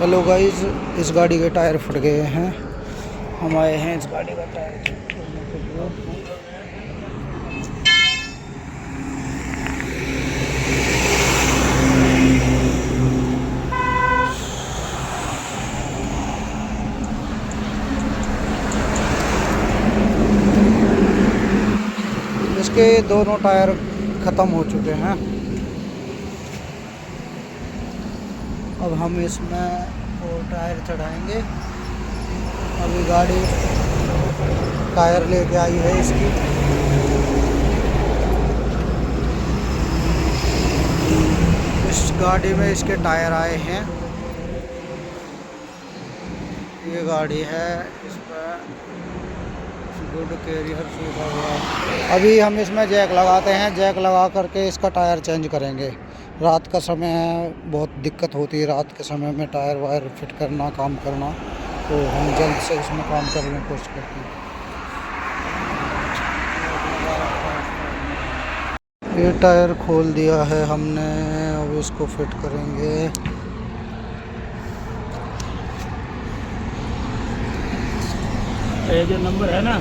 Hello guys, इस गाड़ी के टायर फट गए हैं। हम आए हैं इस गाड़ी का टायर चेक करने के लिए। इसके दोनों टायर ख़त्म हो चुके हैं। अब हम इसमें और टायर चढ़ाएंगे। अभी गाड़ी टायर लेके आई है इसकी। इस गाड़ी में इसके टायर आए हैं। ये गाड़ी है, इस पर गुड कैरियर लिखा हुआ है। अभी हम इसमें जैक लगाते हैं। जैक लगा करके इसका टायर चेंज करेंगे। रात का समय है, बहुत दिक्कत होती है रात के समय में टायर वायर फिट करना, काम करना। तो हम जल्द से इसमें काम करने की कोशिश करते हैं। ये टायर खोल दिया है हमने, अब इसको फिट करेंगे। ये जो नंबर है ना